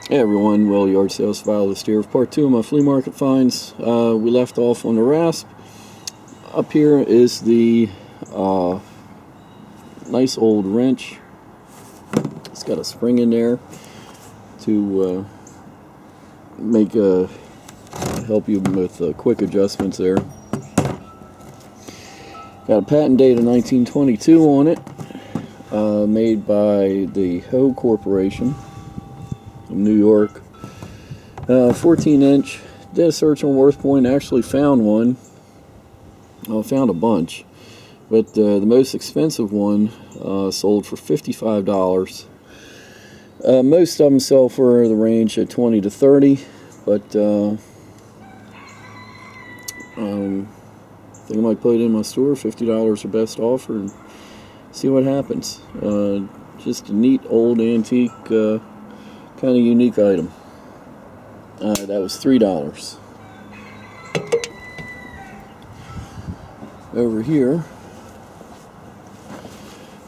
Hey everyone, Will Yard Sales Survivalist here. Part 2 of my flea market finds. We left off on the rasp. Up here is the nice old wrench. It's got a spring in there to help you with quick adjustments there. Got a patent date of 1922 on it, made by the Ho Corporation. New York, 14-inch. Did a search on WorthPoint, actually found one. Well, found a bunch, but the most expensive one sold for $55. Most of them sell for the range of 20 to 30, but I think I might put it in my store. $50 or best offer, and see what happens. Just a neat old antique. Kind of unique item. That was $3. Over here,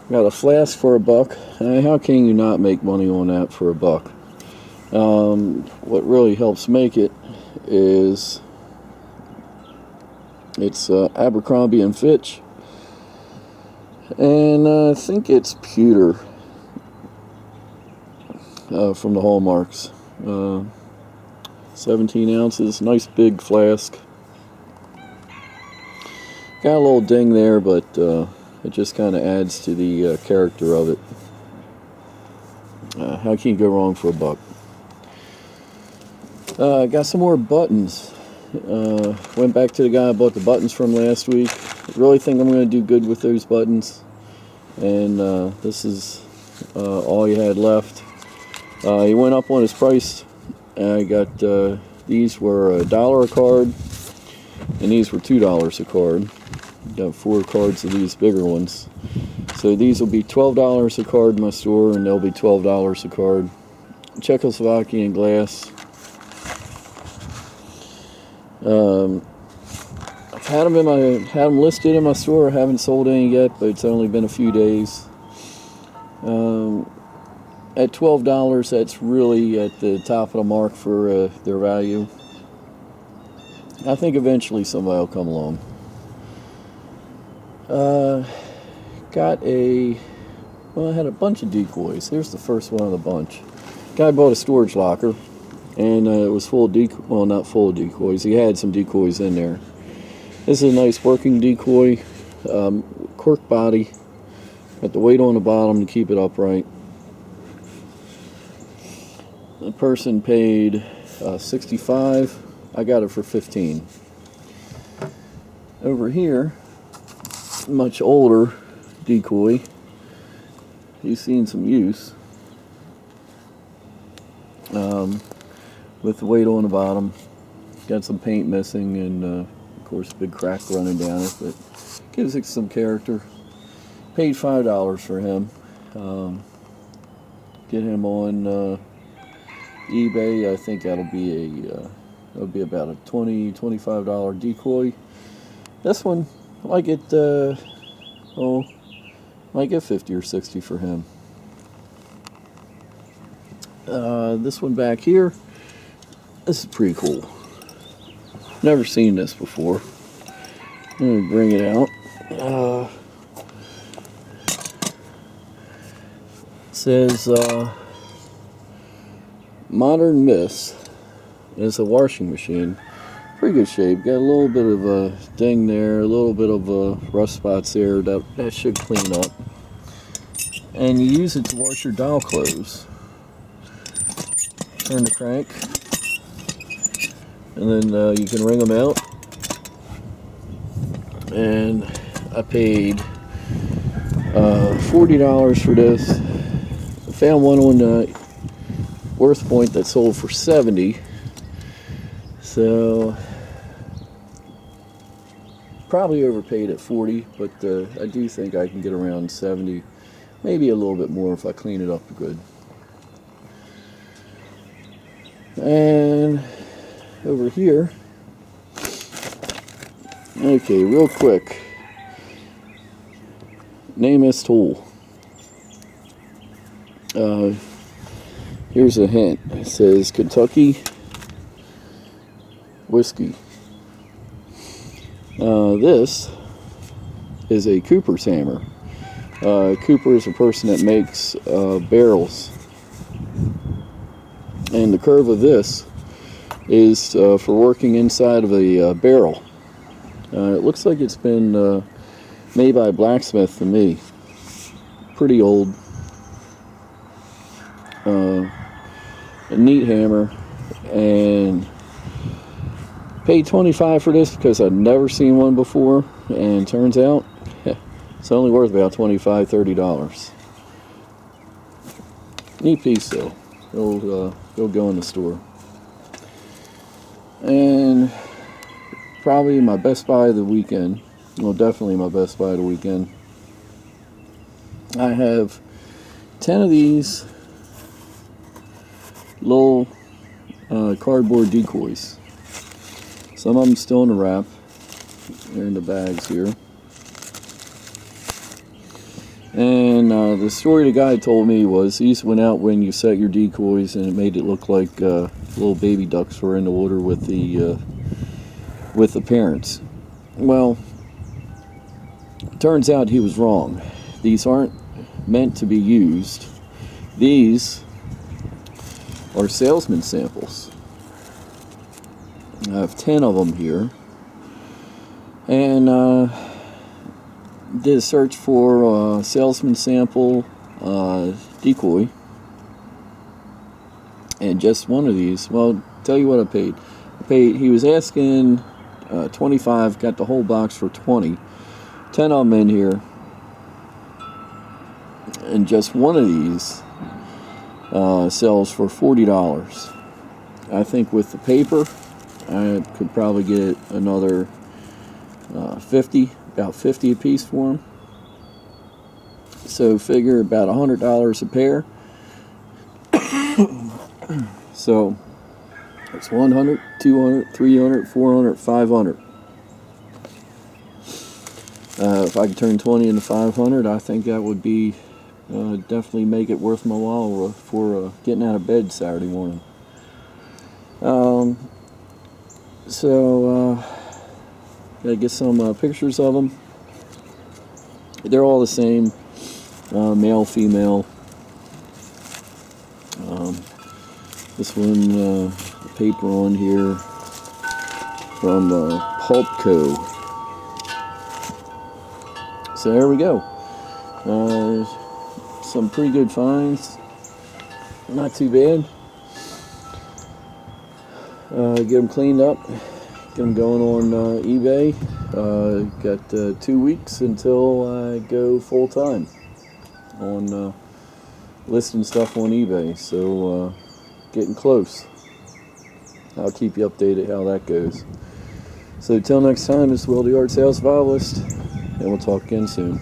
got a flask for $1. How can you not make money on that for $1? What really helps make it is it's Abercrombie and Fitch, and I think it's pewter. From the hallmarks. 17 ounces, nice big flask. Got a little ding there, but it just kind of adds to the character of it. How can you go wrong for $1? Got some more buttons. Went back to the guy I bought the buttons from last week. I really think I'm going to do good with those buttons, and this is all he had left. He went up on his price. I got these were $1 a card, and these were $2 a card. Got 4 cards of these bigger ones. So these will be $12 a card in my store, and they'll be $12 a card. Czechoslovakian glass. I've had them listed in my store. I haven't sold any yet, but it's only been a few days. At $12, that's really at the top of the mark for their value. I think eventually somebody will come along. I had a bunch of decoys. Here's the first one of the bunch. Guy bought a storage locker, and it was full of well, not full of decoys. He had some decoys in there. This is a nice working decoy, cork body. Got the weight on the bottom to keep it upright. The person paid $65. I got it for $15. Over here, much older decoy. He's seen some use. With the weight on the bottom. Got some paint missing, and of course a big crack running down it, but gives it some character. Paid $5 for him. Get him on eBay. I think that'll be about a $20-25 decoy. This one I might get might get 50 or 60 for him. This one back here, this is pretty cool. Never seen this before. I'm gonna bring it out. It says Modern Miss. It's a washing machine. Pretty good shape. Got a little bit of a ding there, a little bit of rust spots there. That should clean up. And you use it to wash your doll clothes. Turn the crank, and then you can wring them out. And I paid $40 for this. I found one on WorthPoint that sold for $70. So probably overpaid at $40, but I do think I can get around $70, maybe a little bit more if I clean it up good. And over here, okay, real quick, name this tool. Here's a hint. It says Kentucky whiskey. This is a Cooper's hammer. Cooper is a person that makes barrels, and the curve of this is for working inside of a barrel. It looks like it's been made by a blacksmith to me. Pretty old. A neat hammer, and paid $25 for this because I'd never seen one before, and turns out it's only worth about $25–30. Neat piece though. It'll go in the store. And probably my best buy of the weekend. Well, definitely my best buy of the weekend. I have 10 of these little cardboard decoys. Some of them still in the wrap. They're in the bags here. And the story the guy told me was these went out when you set your decoys, and it made it look like little baby ducks were in the water with the parents. Well, turns out he was wrong. These aren't meant to be used. These are salesman samples. I have 10 of them here, and did a search for salesman sample decoy, and just one of these. Well, tell you what I paid. He was asking 25. Got the whole box for 20. 10 of them in here, and just one of these sells for $40. I think with the paper, I could probably get another 50, about 50 a piece for them. So figure about $100 a pair. So it's 100, 200, 300, 400, 500. If I could turn 20 into 500, I think that would be definitely make it worth my while for getting out of bed Saturday morning. Gotta get some pictures of them. They're all the same, male, female. This one, the paper on here from Pulpco. So there we go. Some pretty good finds. Not too bad. Get them cleaned up. Get them going on eBay. Got 2 weeks until I go full time on listing stuff on eBay. So getting close. I'll keep you updated how that goes. So till next time, this is Will the Art Sales Survivalist, and we'll talk again soon.